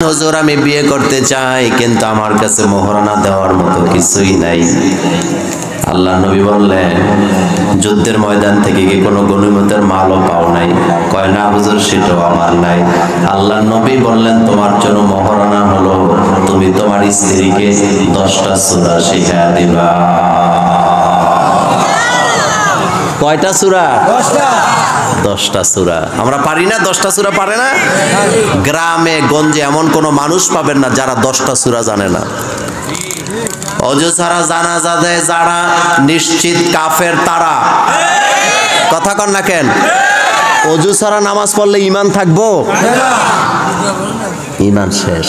হুজুর আমি বিয়ে করতে চাই কিন্তু আমার কাছে মোহরানা দেওয়ার মতো কিছুই নাই। আল্লাহ নবী বললেন, যুদ্ধের ময়দান থেকে কি কোনো গনিমতের মালও পাও নাই? কয় না হুজুর, সেটাও আমার নাই। আল্লাহ নবী বললেন, তোমার জন্য মোহরানা হলো তুমি তোমার স্ত্রীকে 10টা সূরা শিখিয়ে দিবা। কয়টা সূরা? 10টা সূরা। আমরা পারি না? 10টা সূরা পারে না? গ্রামে গঞ্জে এমন কোনো মানুষ পাবেন না যারা 10টা সূরা জানে না। অজু ছাড়া জানাজা দেয় যারা, নিশ্চিত কাফের তারা। কথা কন না কেন? অজু ছাড়া নামাজ পড়লে ঈমান থাকবো? ঈমান শেষ।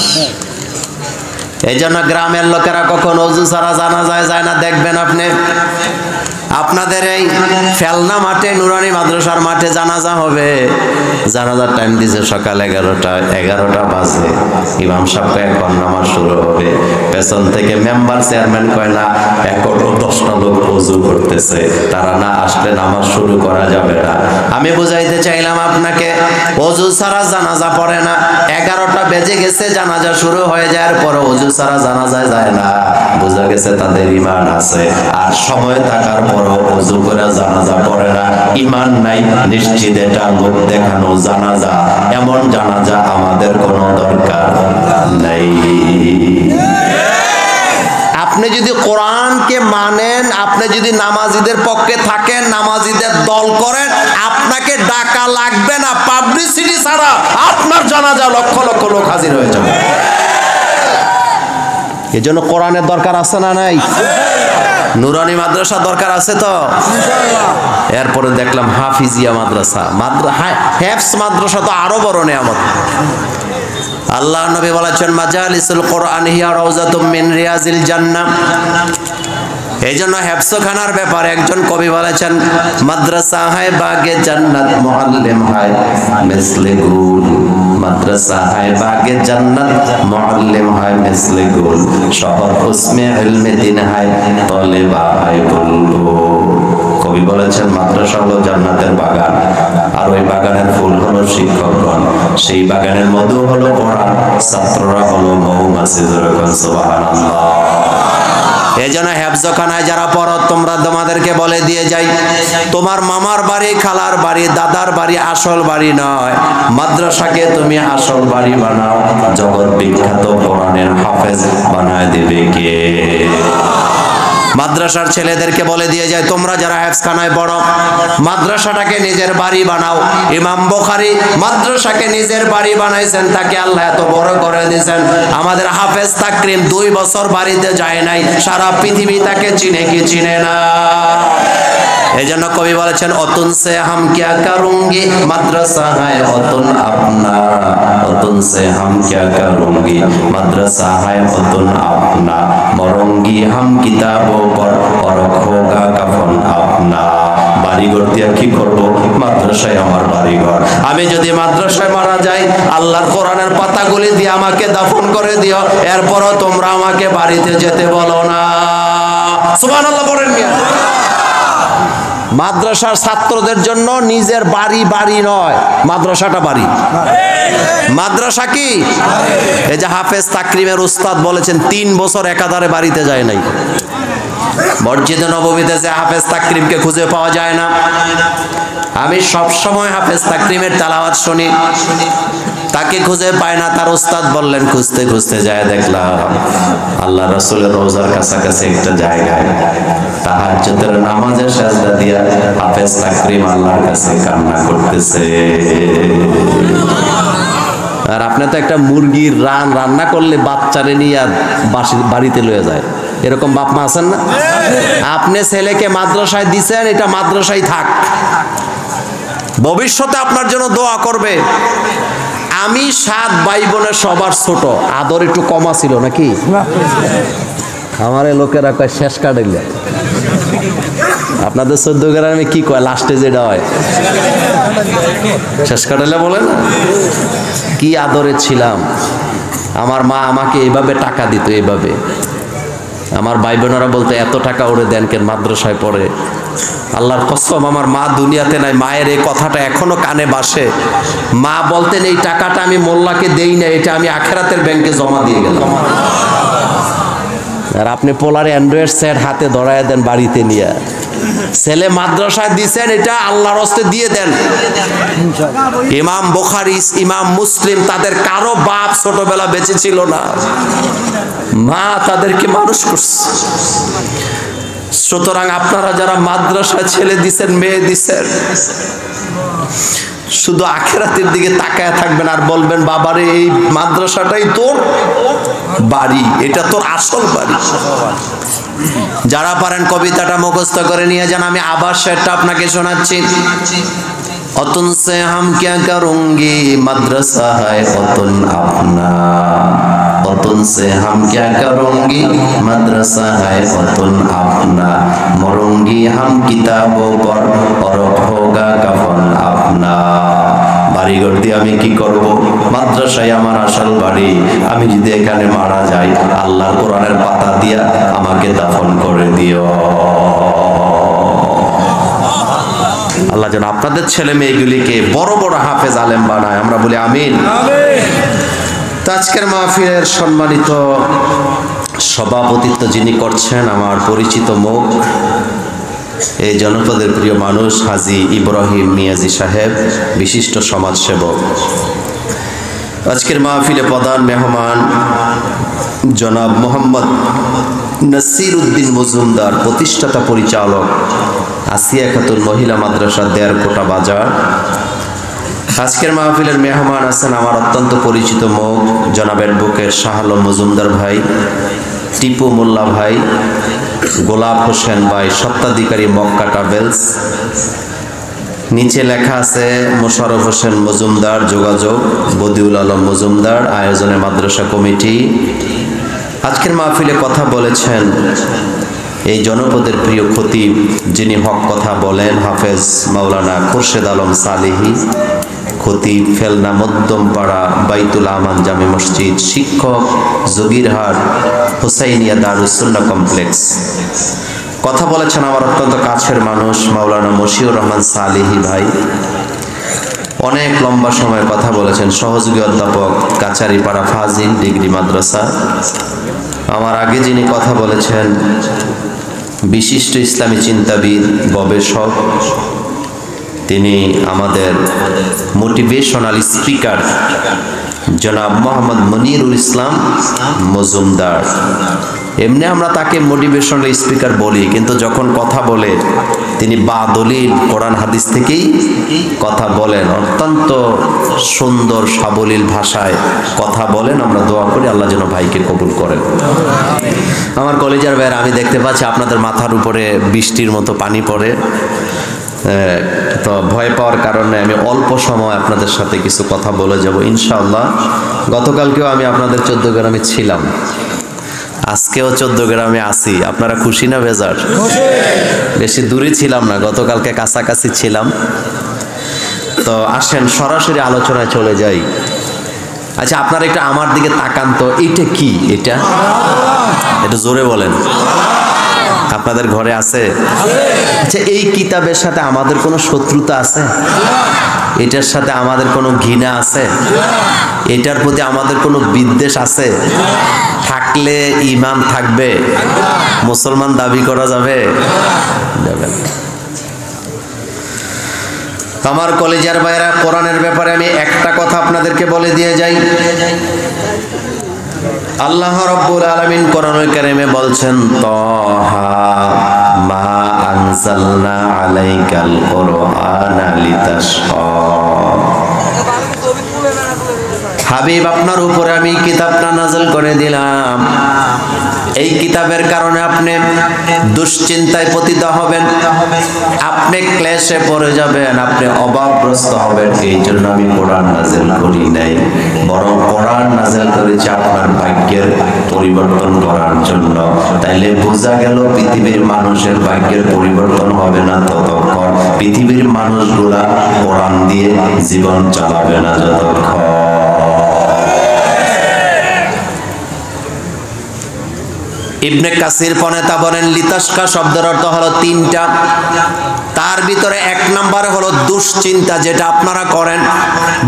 এই জন্য গ্রামের লোকেরা কখন অজু ছাড়া জানাজায় যায় না দেখবেন আপনি। আপনাদের এই ফেলনা মাঠে, নুরানি মাদ্রাসার মাঠে জানাজা হবে। জানাজার টাইম দিছে সকাল 11টা বাজে। ইমাম সাহেব এখন নামাজ শুরু হবে। পেছন থেকে মেম্বার চেয়ারম্যান কয় না, এখনো 10টা লোক ওযু করতেছে, তারা না আসলে নামাজ শুরু করা যাবে না। আমি বুঝাইতে চাইলাম আপনাকে, ওযু ছাড়া জানাজা পড়ে না। 11টা বেজে গেছে, জানাজা শুরু হয়ে যাওয়ার পরে ওযু ছাড়া জানাজায় যায় না, বোঝা গেছে তাদের ঈমান আছে। আর সময় থাকার পরও ওযু করে জানাজা পড়ে না, ঈমান নাই। নিশ্চিত এটা লোক দেখানো জানাজা। এমন জানাজা আমাদের কোনো দরকার নাই। আপনি যদি কোরআনকে মানেন, আপনি যদি নামাজিদের পক্ষে থাকেন, নামাজিদের দল করেন, আপনাকে ডাকা লাগবে না। পাবলিসিটি ছাড়া আপনার জানাজা লক্ষ লক্ষ লোক হাজির হয়ে যাবে। এজন্য কোরআনের দরকার আছে না নাই? নুরানি মাদ্রাসা দরকার আছে তো। এরপরে দেখলাম হাফিজিয়া মাদ্রাসা, হেফজ মাদ্রাসা তো আরো বড় নেয়ামত। আল্লাহ নবী বলেছেন, মাজালিসুল কোরআন হিয়া রাউযাতুম মিন রিয়াজিল জান্নাহ। এই জন্য হেফজখানার ব্যাপারে একজন কবি বলেছেন, মাদ্রাসা হায় বাগে জান্নাত, মুআল্লিম হায় মিসলে গুল। মাদ্রাসা হায় বাগে জান্নাত, মুআল্লিম হায় মিসলে গুল। শহর উসমে ইলমে দিন হায়, তলেবা হায় বুলবুল। কবি বলেছেন, মাদ্রাসা হলো জান্নাতের বাগান, আর ওই বাগানের ফুল হলো শিক্ষকগণ, সেই বাগানের মধু হলো কোরআন, ছাত্ররা হলো মৌমাছি। সুবহানাল্লাহ। এই জন্য হেফজখানায় যারা পড়ো, তোমরা তোমাদেরকে বলে দিয়ে যাই, তোমার মামার বাড়ি, খালার বাড়ি, দাদার বাড়ি আসল বাড়ি নয়। মাদ্রাসাকে তুমি আসল বাড়ি বানাও। জগৎ বিখ্যাত কোরআনের হাফেজ বানায় দিবে কে? মাদ্রাসার ছেলেদেরকে বলে দিয়ে যায়, তোমরা যারা হেফজখানায় পড়ো, মাদ্রাসাটাকে নিজের বাড়ি বানাও। ইমাম বুখারী মাদ্রাসাকে নিজের বাড়ি বানাইছেন, তাকে আল্লাহ এত বড় করে দিয়েছেন। আমাদের হাফেজ তাকরিম 2 বছর বাড়িতে যায় নাই, সারা পৃথিবী তাকে চিনে কি চিনে না। এই জন্য কবি বলেছেন, অতুন সে হাম ক্যা করুঙ্গি, মাদ্রাসা হায় অতুন আপনা। অতুন সে হাম ক্যা করুঙ্গি, মাদ্রাসা হায় অতুন আপনা। মরঙ্গি হাম কিতাবো পর, পরখ হোগা কাফন আপনা। বাড়িঘর দিয়ে কি করবো? মাদ্রাসায় আমার বাড়িঘর। আমি যদি মাদ্রাসায় মারা যাই, আল্লাহর কোরআনের পাতাগুলি দিয়ে আমাকে দাফন করে দিও। এরপরও তোমরা আমাকে বাড়িতে যেতে বলো না। সুবহানাল্লাহ পড়েন মিয়া। মাদ্রাসার ছাত্রদের জন্য নিজের বাড়ি বাড়ি নয়, মাদ্রাসাটা বাড়ি। মাদ্রাসা কি? এই যে হাফেজ তাকরিমের উস্তাদ বলেছেন, 3 বছর একাধারে বাড়িতে যায় নাই। মসজিদে নববীতে যে হাফেজ তাকরিমকে খুঁজে পাওয়া যায় না। আমি সব সময় হাফেজ তাকরিমের তেলাওয়াত শুনি, তাকে খুঁজে পায় না। তার উস্তাদ বললেন, খুঁজতে খুঁজতে যায় দেখলাম আল্লাহ রাসূলের রওজার কাছাকাছি একটা জায়গায় তাহাজ্জুদের নামাজে সাজদা দিয়া হাফেজ তাকরিম আল্লাহর কাছে কান্না করতেছে। আর আপনি তো একটা মুরগির রান্না করলে বাচ্চারে নিয়ে বাড়িতে লয়ে যায়, এরকম বাপ মা আছেন না? আপনি ছেলেকে মাদ্রাসায় দিছেন, এটা মাদ্রাসায় থাক, ভবিষ্যতে আপনার জন্য দোয়া করবে। আমি 7 ভাই বোনের সবার ছোট, আদর একটু কমা ছিল নাকি? আমার লোকেরা কয় শেষ কাটাইলে। আপনাদের 14 গ্রামে কি কয় লাস্টে যেটা হয়? শেষ কাটাইলে বলেন। কি আদরে ছিলাম। আমার মা আমাকে এইভাবে টাকা দিত, এইভাবে। আমার ভাই বোনেরা বলতো, এত টাকা ওরে দেন কেন, মাদ্রাসায় পড়ে। আল্লাহর কসম, আমার মা দুনিয়াতে নাই, মায়ের এই কথাটা এখনো কানে বাসে। মা বলতেন, এই টাকাটা আমি মোল্লাকে দেই না, এটা আমি আখেরাতের ব্যাংকে জমা দিয়ে গেলাম। আর আপনি পোলারে অ্যান্ড্রয়েড সেট হাতে ধরায় দেন বাড়িতে নিয়ে, ছেলে মাদ্রাসায় দিচ্ছেন, এটা আল্লাহর হস্তে দিয়ে দেন। ইমাম বুখারী, ইমাম মুসলিম, তাদের কারো বাপ ছোটবেলা বেঁচে ছিল না, মা তাদেরকে মানুষ করছে। সুতরাং আপনারা যারা মাদ্রাসায় ছেলে দিচ্ছেন, মেয়ে দিচ্ছেন, শুধু আখেরাতের দিকে তাকায় থাকবেন আর বলবেন, বাবারে এই মাদ্রাসাটাই তোর বাড়ি, এটা তোর আসল বাড়ি। যারা পারেন কবিতাটা মুখস্থ করে নিয়ে যান, আমি আবার সেটা আপনাকে শোনাচ্ছি। অতুন সে হাম ক্যা করুঙ্গি মাদ্রাসা है অতুন আপনা, অতুন সে হাম ক্যা করুঙ্গি মাদ্রাসা है অতুন আপনা, মরুঙ্গি হাম কিতাবों पर और होगा कफन अपना। বাড়িঘর দিয়ে আমি কি করব? মাদ্রাসায় আমার আসল বাড়ি। আমি যদি এখানে মারা যাই, আল্লাহর কোরআনের পাতা দিয়া আমাকে দাফন করে দিও। আল্লাহ যেন আপনাদের ছেলে মেয়েগুলিকে বড় বড় হাফেজ আলেম বানায়, আমরা বলি আমিন। তো আজকের মাহফিলের সম্মানিত সভাপতিত্ব যিনি করছেন, আমার পরিচিত মুখ, এই জনপদের প্রিয় মানুষ হাজী ইব্রাহিম মিয়াজি সাহেব, বিশিষ্ট সমাজসেবক। আজকের মাহফিলে প্রধান মেহমান জনাব মোহাম্মদ নাসির উদ্দিন মজুমদার, প্রতিষ্ঠাতা পরিচালক, আসিয়া খাতুন মহিলা মাদ্রাসা, দেয়ারকোটা বাজার। আজকের মাহফিলের মেহমান আছেন আমার অত্যন্ত পরিচিত মুখ জনাব অ্যাডভোকেট শাহ আলম মজুমদার ভাই, টিপু মোল্লা ভাই, গোলাপ হোসেন ভাই, স্বত্বাধিকারী মক্কা ট্রাভেলস। নিচে লেখা আছে মোশাররফ হোসেন মজুমদার, যোগাযোগ বদিউল আলম মজুমদার, আয়োজনে মাদ্রাসা কমিটি। আজকের মাহফিলে কথা বলেছেন এই জনপদের প্রিয় খতিব, যিনি হক কথা বলেন, হাফেজ মাওলানা খুরশেদ আলম সালেহী, খতিব ফেলনা মধ্যমপাড়া বাইতুল আমান জামে মসজিদ, শিক্ষক জগিরহাট হুসাইনিয়া দারুস সুন্নাহ কমপ্লেক্স। কথা বলেছেন আমার অত্যন্ত কাছের মানুষ মাওলানা মশিউর রহমান সালেহী ভাই, অনেক লম্বা সময় কথা বলেছেন, সহযোগী অধ্যাপক কাচারিপাড়া ফাজিল ডিগ্রি মাদ্রাসা। আমার আগে যিনি কথা বলেছেন বিশিষ্ট ইসলামী চিন্তাবিদ, গবেষক, তিনি আমাদের মোটিভেশনাল স্পিকার জনাব মোহাম্মদ মনিরুল ইসলাম মজুমদার। এমনি আমরা তাকে মোটিভেশনাল স্পিকার বলি, কিন্তু যখন কথা বলে তিনি বাদলিল কোরআন হাদিস থেকেই কথা বলেন, অত্যন্ত সুন্দর সাবলীল ভাষায় কথা বলেন। আমরা দোয়া করি আল্লাহ যেন ভাইকে কবুল করেন। আমার কলেজের ভাইয়েরা, আমি দেখতে পাচ্ছি আপনাদের মাথার উপরে বৃষ্টির মতো পানি পড়ে, তো ভয় পাওয়ার কারণে আমি অল্প সময় আপনাদের সাথে কিছু কথা বলে যাব ইনশাআল্লাহ। গতকালকেও আমি আপনাদের 14 গ্রামে ছিলাম, আজকেও 14 গ্রামে আছি। আপনারা খুশি না বেজার? বেশি দূরে ছিলাম না, গতকালকে কাছাকাছি ছিলাম। তো আসেন সরাসরি আলোচনায় চলে যাই। আচ্ছা, আপনারা একটু আমার দিকে তাকান তো, এইটা কি? এটা জোরে বলেন। আপনাদের ঘরে আছে? আচ্ছা, এই কিতাবের সাথে আমাদের কোনো শত্রুতা আছে? এটার সাথে আমাদের কোনো ঘৃণা আছে? এটার প্রতি আমাদের কোনো বিদ্বেষ আছে? থাকলে ঈমান থাকবে? মুসলমান দাবি করা যাবে? যাবে না। আমার কলেজের ভাইরা, কোরআনের ব্যাপারে আমি একটা কথা আপনাদেরকে বলে দিয়ে যাই। আল্লাহ রাব্বুল আলামিন কোরআনুল কারীমে বলছেন, তাহা মা আনজালনা আলাইকাল কুরআনা লিতাশকা। হাবিব, আপনার উপরে আমি কিতাবটা নাযিল করে দিলাম, এই কিতাবের কারণে আপনি দুশ্চিন্তায় পতিত হবেন, আপনি ক্লেশে পড়ে যাবেন, আপনি অভাবগ্রস্ত হবেন। এই জন্য আমি কোরআন নাযিল করি নাই, বরং কোরআন নাযিল করেছি আপনার ভাগ্যের পরিবর্তন করার জন্য। তাইলে বোঝা গেল পৃথিবীর মানুষের ভাগ্যের পরিবর্তন হবে না ততক্ষণ পৃথিবীর মানুষগুলা কোরআন দিয়ে জীবন চালাবে না যতক্ষণ। ইবনে কাসির পনেতা বলেন লিতাশকা শব্দের অর্থ হলো তিনটা। তার ভিতরে এক নম্বরে হলো দুশ্চিন্তা, যেটা আপনারা করেন।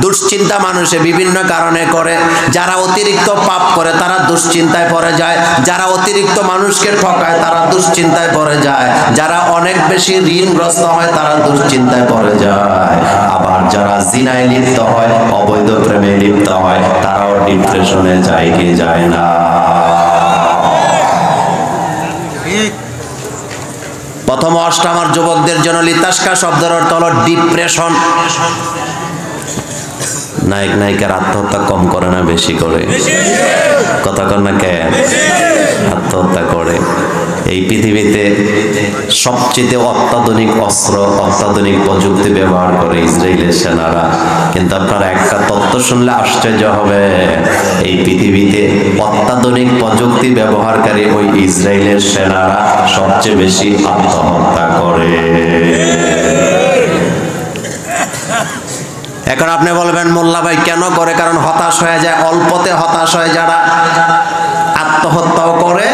দুশ্চিন্তা মানুষে বিভিন্ন কারণে করে। যারা অতিরিক্ত পাপ করে তারা দুশ্চিন্তায় পড়ে যায়, যারা অতিরিক্ত মানুষকে ঠকায় তারা দুশ্চিন্তায় পড়ে যায়, যারা অনেক বেশি ঋণগ্রস্ত হয় তারা দুশ্চিন্তায় পড়ে যায়, আবার যারা জিনায় লিপ্ত হয়, অবৈধ প্রেমে লিপ্ত হয়, তারাও ডিপ্রেশনে যায় কি যায় না? প্রথম অষ্ট আমার যুবকদের জন্য লিতাশকা শব্দের অর্থ হলো ডিপ্রেশন। নায়ক নায়িকার আত্মহত্যা কম করে না বেশি করে? কথা কর না কেন? আত্মহত্যা করে। এই পৃথিবীতে সবচেয়ে অত্যাধুনিক অস্ত্র, অত্যাধুনিক প্রযুক্তি ব্যবহার করে ইসরায়েলের সেনারা। কিন্তু আপনারা একটা তথ্য শুনলে আশ্চর্য হবে, এই পৃথিবীতে অত্যাধুনিক প্রযুক্তি ব্যবহারকারী ওই ইসরায়েলের সেনারা সবচেয়ে বেশি আত্মহত্যা করে। এখন আপনি বলবেন মোল্লা ভাই কেন করে? কারণ হতাশ হয়ে যায়, অল্পতে হতাশ হয়ে যারা আত্মহত্যাও করে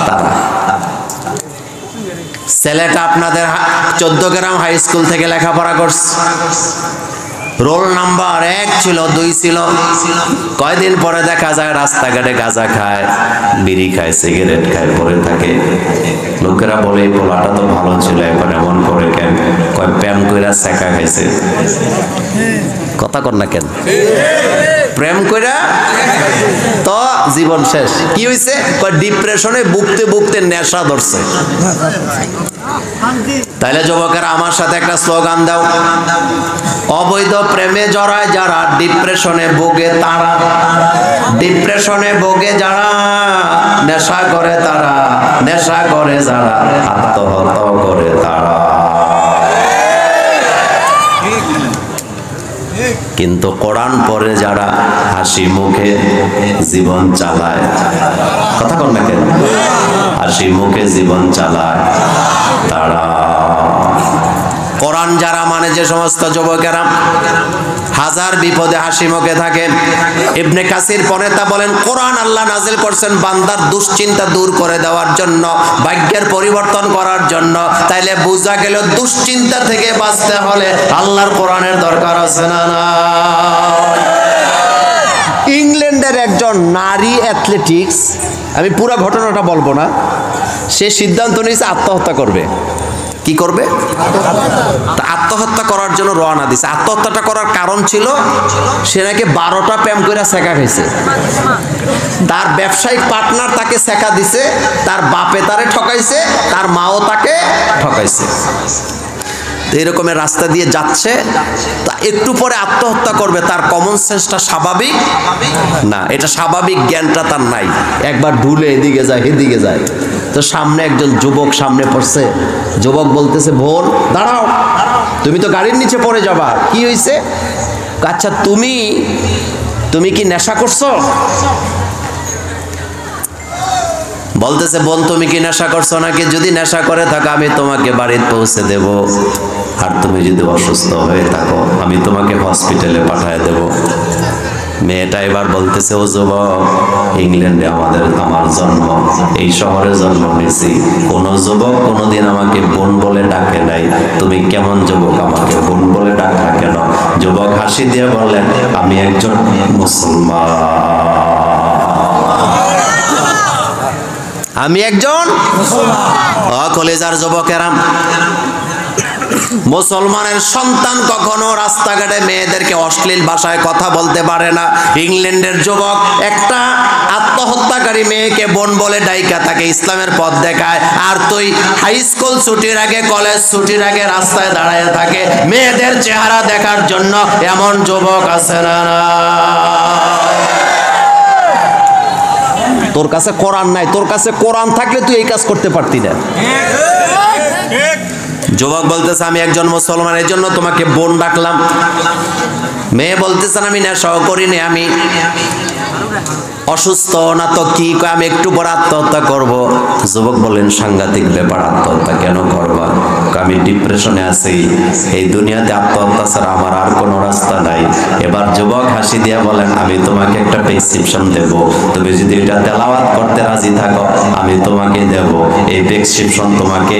তারা। ছেলেটা আপনাদের 14 গ্রাম হাই স্কুল থেকে লেখাপড়া করছে, রোল নাম্বার 1 ছিল, 2 ছিল, কয়দিন পরে দেখা যায় রাস্তাঘাটে গাঁজা খায়, বিড়ি খায়, সিগারেট খায়, পরে থাকে। লোকেরা বলে এই পোলাটা তো ভালো ছিল, এখন এমন করে কেন? কয় প্রেম কইরা সেকা খাইছে। কথা কর না কেন? প্রেম কইরা তো জীবন শেষ। কি হইছে? কয় ডিপ্রেশনে ভুগতে ভুগতে নেশা ধরছে। তাইলে যুবকেরা আমার সাথে একটা স্লোগান দাও, অবৈধ প্রেমে জড়ায় যারা, ডিপ্রেশনে ভোগে তারা। ডিপ্রেশনে ভোগে যারা, নেশা করে তারা, নেশা করে যারা, আত্মহত্যা করে তারা। কিন্তু কোরআন পড়ে যারা হাসি মুখে জীবন চালায়, কথা কর না কেন? হাসি মুখে জীবন চালায় তারা। কোরআন যারা মানে যে সমস্ত যুবকেরা হাজার বিপদে হাসি মুখে থাকে। ইবনে কাসির পনেতা বলেন কোরআন আল্লাহ নাজিল করছেন বান্দার দুশ্চিন্তা দূর করে দেওয়ার জন্য, ভাগ্যের পরিবর্তন করার জন্য। তাইলে বোঝা গেল দুশ্চিন্তা থেকে বাঁচতে হলে আল্লাহর কোরআনের দরকার আছে না? ইংল্যান্ডের একজন নারী অ্যাথলেটিক্স, আমি পুরো ঘটনাটা বলবো না, সে সিদ্ধান্ত নিয়েছে আত্মহত্যা করবে। কি করবে? আত্মহত্যা করার জন্য রওনা দিছে। আত্মহত্যাটা করার কারণ ছিল সে নাকি 12টা প্রেম কইরা সেকা খাইছে। তার ব্যবসায়িক পার্টনার তাকে সেকা দিছে, তার বাপে তারে ঠকাইছে, তার মাও তাকে ঠকাইছে। এরকমের রাস্তা দিয়ে যাচ্ছে, তা একটু পরে আত্মহত্যা করবে। তার কমন সেন্সটা স্বাভাবিক না, এটা স্বাভাবিক জ্ঞানটা তার নাই। একবার ঢুলে এদিকে যায় এদিকে যায়, তো সামনে একজন যুবক সামনে পড়ছে। যুবক বলতেছে, বোন দাঁড়াও, তুমি তো গাড়ির নিচে পড়ে যাবা। কি হয়েছে? আচ্ছা তুমি কি নেশা করছো? বলতেছে, বোন তুমি কি নেশা করছো নাকি? যদি নেশা করে থাকো আমি তোমাকে বাড়িতে পৌঁছে দেব, আর তুমি যদি অসুস্থ হয়ে থাকো আমি তোমাকে হসপিটালে পাঠিয়ে দেব। মেয়েটা এবার বলতেছে, ও যুবক, ইংল্যান্ডে আমার জন্ম, এই শহরে জন্ম নিয়েছি, কোন যুবক কোনোদিন আমাকে বোন বলে ডাকে নাই, তুমি কেমন যুবক আমাকে বোন বলে ডাকা কেন? যুবক হাসি দিয়ে বললেন, আমি একজন মুসলমান, আমি একজন কলেজার যুবকেরা। মুসলমানের সন্তান কখনো রাস্তাঘাটে মেয়েদেরকে অশ্লীল ভাষায় কথা বলতে পারে না। ইংল্যান্ডের যুবক একটা আত্মহত্যাকারী মেয়েকে বোন বলে ডাইকা তাকে ইসলামের পথ দেখায়, আর তুই হাই স্কুল ছুটির আগে, কলেজ ছুটির আগে রাস্তায় দাঁড়ায় থাকে মেয়েদের চেহারা দেখার জন্য। এমন যুবক আছে না? তোর কাছে কোরআন নাই, তোর কাছে কোরআন থাকলে তুই এই কাজ করতে পারতি না। যুবক বলতেছে, আমি একজন মুসলমান, এই জন্য তোমাকে বোন ডাকলাম। মেয়ে বলতেছেন আমি নেশাও করিনি, আমি অসুস্থ না তো কি, আমি একটু পর আত্মহত্যা করব। যুবক বলেন সাংঘাতিক ব্যাপার, আত্মহত্যা কেন করবা? আমি ডিপ্রেশনে আছি, এই দুনিয়াতে আত্মহত্যা ছাড়া আমার আর কোনো রাস্তা নাই। এবার যুবক হাসি দিয়া বলেন আমি তোমাকে একটা প্রেসক্রিপশন দেব, তুমি যদি এটা তেলাওয়াত করতে রাজি থাকো আমি তোমাকে দেব, এই প্রেসক্রিপশন তোমাকে